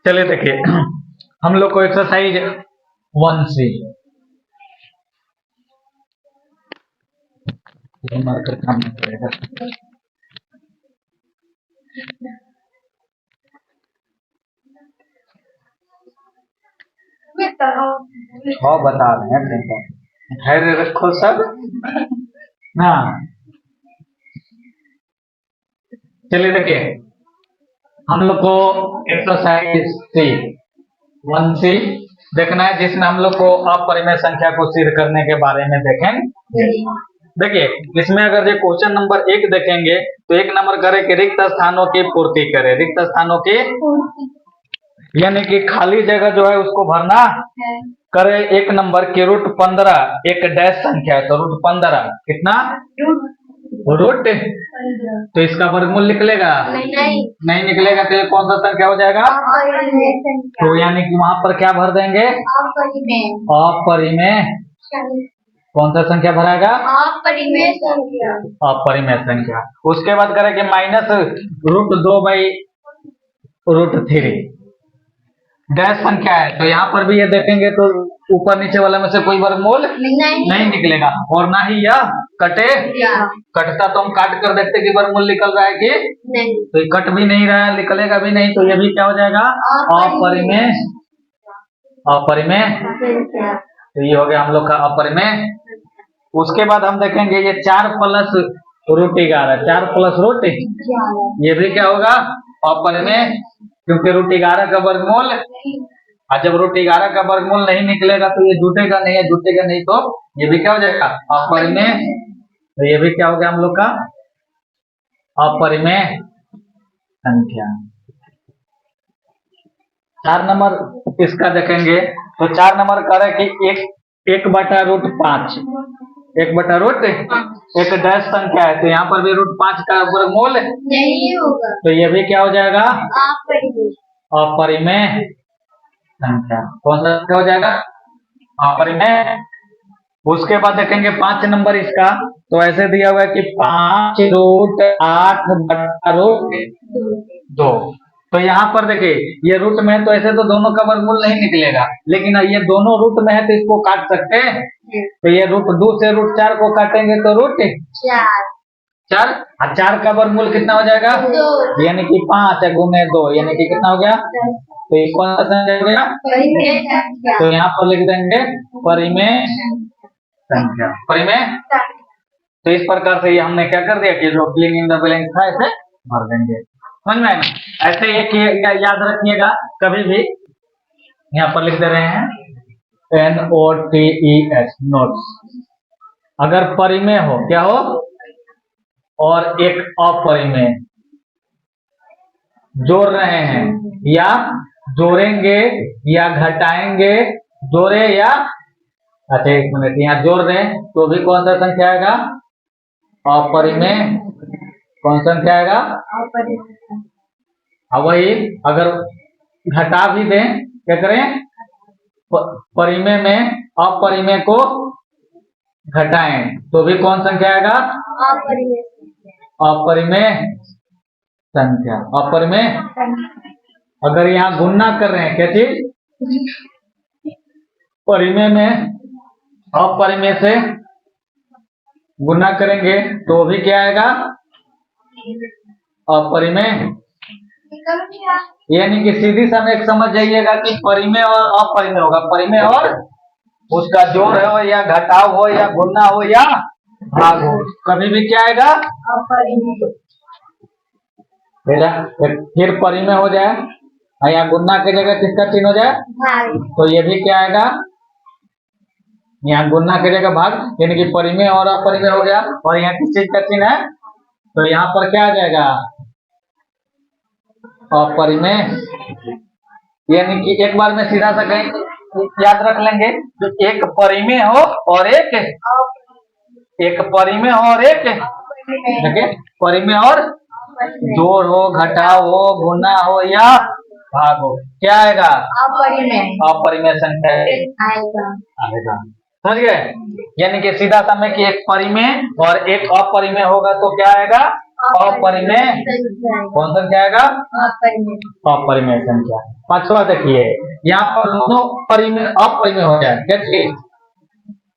चलिए देखिए, हम लोग को एक्सरसाइज 1 से मार्कर काम करेगा। हाँ बता रहे हैं, धैर्य रखो सब ना। चलिए देखिए, हम लोग को एक्सरसाइज 1 से देखना है, जिसमें हम लोग को अपरिमेय संख्या को सिद्ध करने के बारे में देखेंगे। देखिए, इसमें अगर ये क्वेश्चन नंबर 1 देखेंगे तो 1 नंबर करे कि रिक्त स्थानों की पूर्ति करे। रिक्त स्थानों की यानी कि खाली जगह जो है उसको भरना करे। 1 नंबर की रूट 15 एक डैश संख्या है, तो रूट 15 कितना रूट, तो इसका वर्गमूल निकलेगा नहीं निकलेगा, तो ये कौन सा संख्या हो जाएगा? तो यानी कि वहां पर क्या भर देंगे? अपरिमेय। कौन सा संख्या भराएगा? अपरिमेय संख्या। अपरिमेय संख्या। उसके बाद करेंगे माइनस रूट 2/√3 डैश संख्या है, तो यहाँ पर भी ये देखेंगे तो ऊपर नीचे वाला में से कोई वर्गमूल नहीं निकलेगा, और ना ही यह कटे। कटता तो हम काट कर देखते कि वर्गमूल निकल रहा है कि नहीं, तो ये कट भी नहीं रहा है, निकलेगा भी नहीं, तो ये भी क्या हो जाएगा? अपरिमेय। अपरिमेय, तो ये हो गया हम लोग का अपरिमेय। उसके बाद हम देखेंगे ये 4 प्लस रूट 11, 4 प्लस रूट, ये भी क्या होगा? अपरिमेय, क्योंकि रूट 11 का वर्गमूल, और जब रूट 11 का वर्गमूल नहीं निकलेगा तो ये जुटेगा नहीं है, जुटेगा नहीं तो ये भी क्या हो जाएगा? अपरिमेय। तो ये भी क्या हो गया हम लोग का? अपरिमेय संख्या। 4 नंबर इसका देखेंगे तो 4 नंबर करे कि 1/√5 1/√5 एक डैश संख्या है, तो यहाँ पर भी √5 का वर्गमूल नहीं होगा, तो ये भी क्या हो जाएगा? अपरिमेय संख्या। कौन सा हो जाएगा? अपरिमेय। उसके बाद देखेंगे 5 नंबर इसका, तो ऐसे दिया हुआ है कि 5√8/√2। तो यहाँ पर देखिए, ये रूट में है तो ऐसे तो दोनों का वर्गमूल नहीं निकलेगा, लेकिन ये दोनों रूट में है तो इसको काट सकते हैं। तो ये √2 से √4 को काटेंगे तो √4, और 4 का वर्गमूल कितना हो जाएगा? यानी कि 5 गुने 2, यानी कि कितना हो गया? तो ये कौन सा संख्या हो गया? तो यहाँ पर लिख देंगे परिमेय संख्या। परिमेय। तो इस प्रकार से ये हमने क्या कर दिया कि जो फिलिंग इन द ब्लैंक्स था ऐसे भर देंगे। समझ में आएगा? ऐसे एक याद रखिएगा, कभी भी यहाँ पर लिख दे रहे हैं NOTES, नोट्स। अगर परिमेय हो, क्या हो, और एक अपरिमेय जोड़ रहे हैं, या जोड़ेंगे या घटाएंगे, जोड़े या, अच्छा 1 मिनट, यहाँ जोड़ रहे हैं तो भी कौन सा संख्या आएगा? अपरिमेय। कौन सा संख्या आएगा? अब वही अगर घटा भी दें, क्या करें? परिमेय में अपरिमेय को घटाएं तो भी कौन संख्या आएगा? अपरिमेय संख्या। अपरिमेय। अगर यहाँ गुणा कर रहे हैं, क्या चीज? परिमेय में अपरिमेय से गुणा करेंगे तो भी क्या आएगा? अपरिमेय। यानी कि सीधी समय समझ जाइएगा कि परिमेय और अपरिमेय होगा। परिमेय और उसका जोड़ हो या घटाव हो या गुणा हो या भाग हो, कभी भी क्या आएगा? अपरिमेय। फिर परिमेय हो जाए, यहाँ गुणा की जगह किसका चिन्ह हो जाए? तो ये भी क्या आएगा? यहाँ गुणा की जगह भाग, यानी कि परिमेय और अपरिमेय हो गया। और यहाँ किस चीज का चिन्ह है? तो यहाँ पर क्या आ जाएगा? अपरिमेय। यानी कि एक बार में सीधा सा कहीं याद रख लेंगे, तो एक परिमेय हो और एक परिमेय हो और एक देखिए परिमेय और जोड़ हो, घटाव हो, गुना हो या भाग हो, क्या आएगा? अपरिमेय संख्या आएगा। समझ गए? यानी कि सीधा समय कि एक परिमेय और एक अपरिमेय होगा तो क्या आएगा? अपरिमेय। कौन संख्या आएगा? अपरिमेय संख्या। पांचवा देखिए, यहाँ पर दोनों परिमेय अपरिमेय हो जाए, देखिए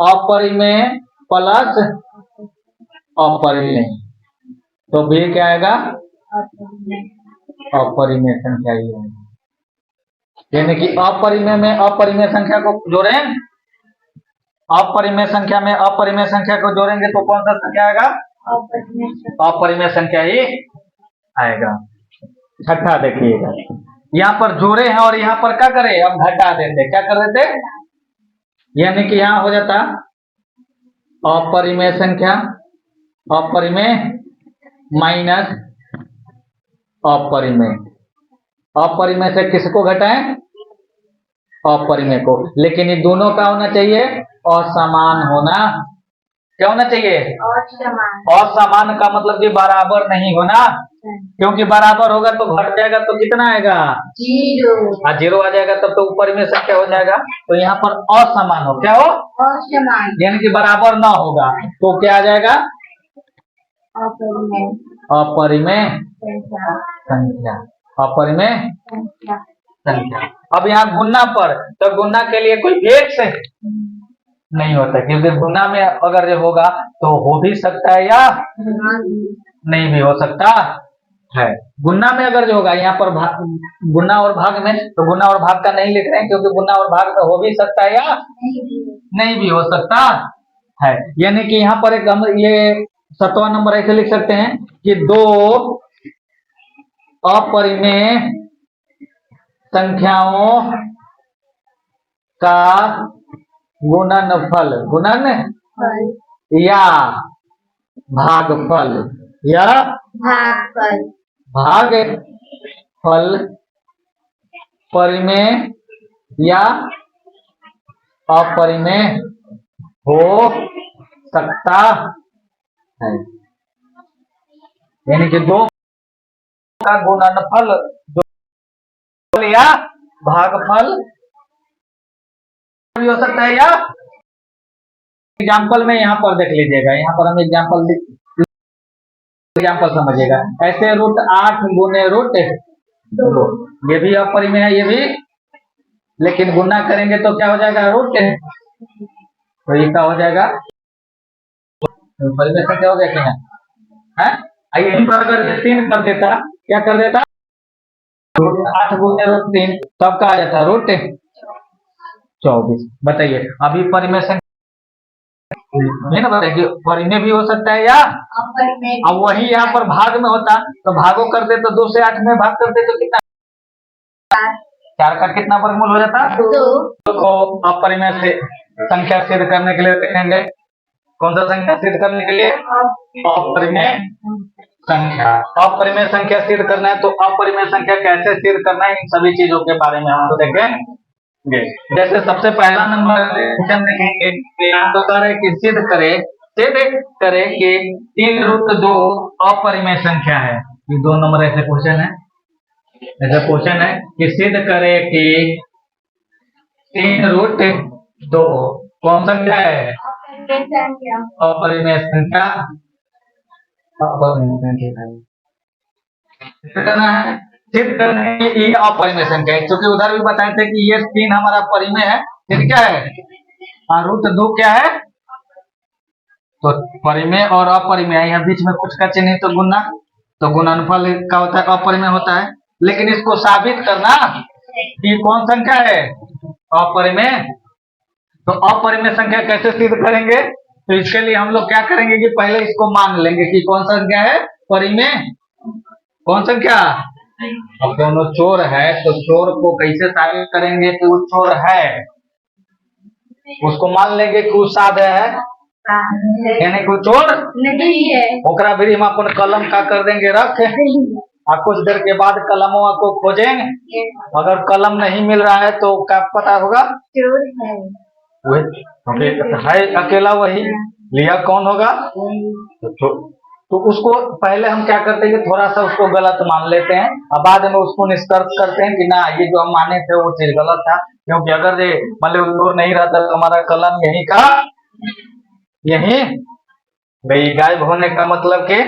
अपरिमेय प्लस अपरिमेय, तो भी क्या आएगा, अपरिमेय संख्या ही है। यानी कि अपरिमेय में अपरिमेय संख्या को जोड़ें, अपरिमेय संख्या में अपरिमेय संख्या को जोड़ेंगे तो कौन सा संख्या आएगा, अपरिमेय संख्या ही आएगा। छठा देखिएगा, यहाँ पर जोड़े हैं और यहाँ पर क्या करें, अब घटा देते, क्या कर देते, यानी कि यहाँ हो जाता अपरिमेय संख्या, अपरिमेय माइनस अपरिमेय, अपरिमेय से किसको घटाएं, अपरिमेय को, लेकिन ये दोनों का होना चाहिए असमान होना, क्या होना चाहिए, असमान का मतलब कि बराबर नहीं होना, क्योंकि बराबर होगा तो घट जाएगा तो कितना आएगा, जीरो, जीरो आ जाएगा तब तो ऊपर में संख्या हो जाएगा, तो यहाँ पर असमान हो, क्या हो, असमान, यानी कि बराबर ना होगा तो क्या आ जाएगा, अपरिमेय संख्या, अपरिमेय संख्या। अब यहाँ गुना पर, तो गुना के लिए कोई भेद से नहीं होता, क्योंकि गुना में अगर ये होगा तो हो भी सकता है या नहीं भी हो सकता है। गुना में अगर जो होगा यहाँ पर गुना और भाग में, तो गुना और भाग का नहीं लिख रहे हैं, क्योंकि गुना और भाग में हो भी सकता है या नहीं भी हो सकता है। यानी कि यहाँ पर एक हम ये 7वां नंबर ऐसे लिख सकते हैं कि दो अपरिमेय संख्याओं का गुणनफल, गुणन या भागफल, या भागफल परिमेय या अपरिमेय हो सकता है। यानी कि दो का गुणनफल या भागफल भी हो सकता है, या एग्जाम्पल में यहाँ पर देख लीजिएगा, यहाँ पर हम एग्जाम्पल समझिएगा, ऐसे रूट 8 गुने रूट 2, ये भी अपरिमेय है, ये भी, लेकिन गुना करेंगे तो क्या हो जाएगा, रूट, तो ये क्या हो जाएगा, परिमेय संख्या हो गया कि नहीं, यहीं पर अगर 3 कर देता, क्या कर देता, 8 गुने रूट 3, तब का आ जाता रूट 24। बताइए अभी परिमेय संख्या है ना, बताइए परिमेय भी हो सकता है या अब वही यहाँ पर भाग में होता तो भागो करते तो 2 से 8 में भाग करते तो कितना, 4 का कितना वर्गमूल हो जाता, तो अपरिमेय से संख्या सिद्ध करने के लिए देखेंगे, कौन सा संख्या सिद्ध करने के लिए, अपरिमेय संख्या। अपरिमेय संख्या सिद्ध करना है तो अपरिमेय संख्या कैसे सिद्ध करना है, इन सभी चीजों के बारे में हम देखेंगे। जैसे सबसे पहला नंबर देखेंगे, तो करे कि सिद्ध करे कि 3 रूट 2 अपरिमेय संख्या है। ये 2 नंबर ऐसे क्वेश्चन है, ऐसा क्वेश्चन है कि सिद्ध करे कि 3 रूट 2 कौन संख्या है, अपरिमेय संख्या, सिद्ध करना है ये अपरिमेय संख्या है, क्योंकि उधर भी बताए थे कि ये 3 हमारा परिमेय है, फिर क्या है, रूट 2 क्या है, तो परिमेय और अपरिमेय, यहाँ बीच में कुछ का चिन्ह तो गुना, तो गुणनफल का होता है, अपरिमेय होता है, लेकिन इसको साबित करना कि कौन संख्या है, अपरिमेय, तो अपरिमेय संख्या कैसे सिद्ध करेंगे, तो इसके लिए हम लोग क्या करेंगे कि पहले इसको मान लेंगे कि कौन संख्या है, परिमेय, कौन संख्या, अब दोनों चोर है तो चोर को कैसे साबित करेंगे कि वो चोर है, उसको मान लेंगे कि वो साध है, यानी कि चोर नहीं है, ओकरा भी हम अपन कलम का कर देंगे रख, और कुछ देर के बाद कलमों को खोजेंगे, अगर कलम नहीं मिल रहा है तो क्या पता होगा, चोर है, वही है, अकेला वही लिया कौन होगा, तो उसको पहले हम क्या करते हैं कि थोड़ा सा उसको गलत मान लेते हैं, और बाद में उसको निष्कर्ष करते हैं कि ना ये जो हम माने थे वो चीज गलत था, क्योंकि अगर ये मतलब चोर नहीं रहता तो हमारा कलम यही का यही भाई गायब होने का मतलब के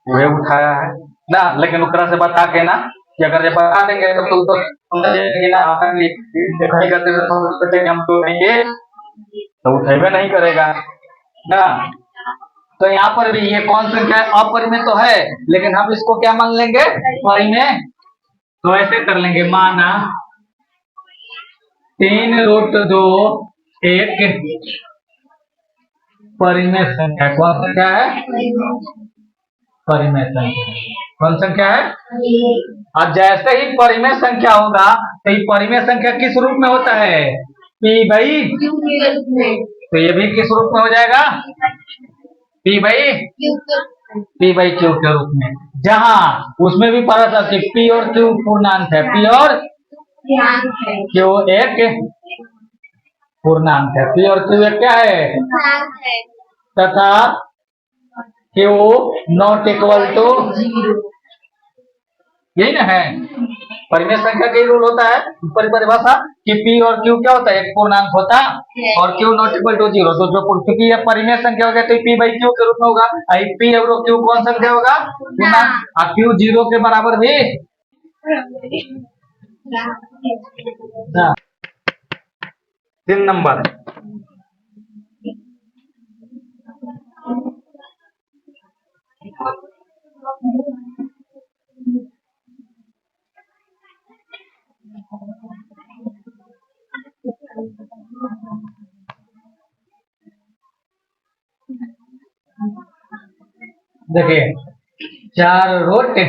वह उठाया है ना, लेकिन उकरा से बता के ना कि अगर ये बता देंगे तो तुम तो समझेगी ना दिखाई करते तो हम तो नहीं ये तो उठेबे नहीं करेगा ना। तो यहाँ पर भी ये कौन संख्या है, अपरिमेय तो है लेकिन हम इसको क्या मान लेंगे, परिमेय। तो ऐसे कर लेंगे, माना 3√2 एक परिमेय संख्या। कौन संख्या है, परिमेय संख्या। कौन संख्या है। अब जैसे ही परिमेय संख्या होगा तो ये परिमेय संख्या किस रूप में होता है, P बाई Q के रूप में। तो ये भी किस रूप में हो जाएगा, P बाई Q के रूप में। जहां उसमें भी पता था कि P और Q पूर्णांक है, P और Q एक पूर्णांक है, P और Q एक क्या है, तथा Q नॉट इक्वल टू 0। यही ना है परिमेय संख्या का रूल होता है, परिभाषा कि P और Q क्या होता है, एक पूर्णांक होता है और Q नॉट इक्वल टू 0। तो जो क्योंकि ये परिमेय संख्या हो गया तो P बाई Q के रूप में होगा। P और Q कौन संख्या होगा, पूर्णांक। Q 0 के बराबर भी 3 नंबर। देखिए 4√5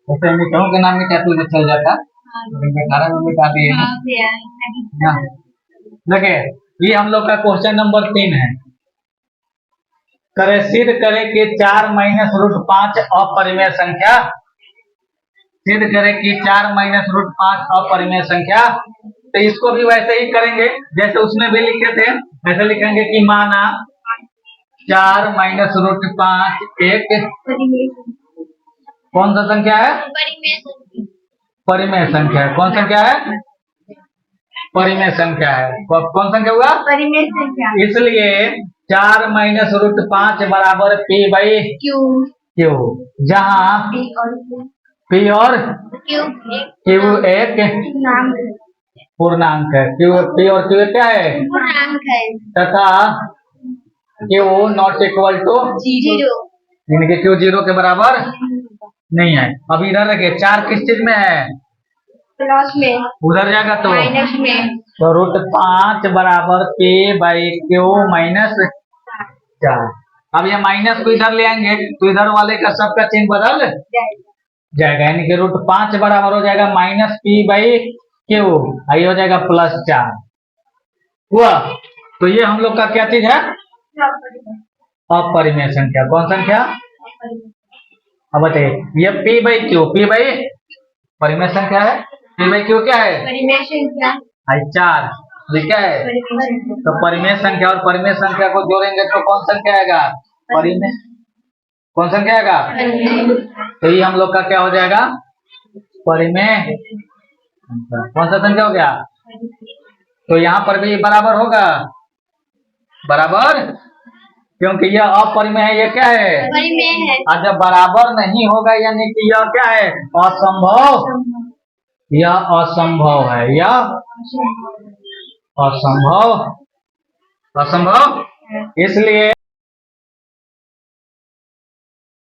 वैसे मिठाओं के नाम में क्या तुझे चल जाता, में मिटा दिए। देखिए ये हम लोग का क्वेश्चन नंबर 3 है। करे सिद्ध करे कि 4-√5 अपरिमेय संख्या, सिद्ध करे कि 4-√5 अपरिमेय संख्या। तो इसको भी वैसे ही करेंगे जैसे उसमें भी लिखे थे, ऐसे लिखेंगे कि माना 4-√5 एक कौन सा संख्या है, परिमेय संख्या है। कौन संख्या है, परिमेय संख्या है। कौन संख्या हुआ, परिमेय संख्या। इसलिए 4-√5 बराबर P बाई Q, जहाँ P और Q एक पूर्णांक है। P और Q क्या है, पूर्णांक है, तथा Q नॉट इक्वल टू 0, यानी कि Q 0 के बराबर नहीं है। अब इधर देखिए 4 किस चीज में है, प्लस में, उधर जाएगा तो माइनस में। तो √5 बराबर P बाई Q माइनस 4। अब ये माइनस को इधर ले आएंगे तो इधर वाले का सबका चिन्ह बदल जाएगा, यानी कि √5 बराबर हो जाएगा माइनस P बाई Q, आई हो जाएगा +4 हुआ। तो ये हम लोग का क्या चीज है, अपरिमेय संख्या। कौन संख्या, अब बताइए ये P by Q, P by परिमेय संख्या है, P बाई Q क्या है, परिमेय संख्या, 4 क्या है। तो परिमेय संख्या और परिमेय संख्या को जोड़ेंगे तो कौन संख्या आएगा, परिमेय। कौन संख्या आएगा, तो ये हम लोग का क्या हो जाएगा, परिमेय। कौन सा संख्या हो गया, तो यहाँ पर भी बराबर होगा, बराबर, क्योंकि यह अपरिमेय है, ये क्या है, परिमेय है। और जब बराबर नहीं होगा यानी कि यह क्या है, असंभव, यह असंभव है, यह असंभव, असंभव। इसलिए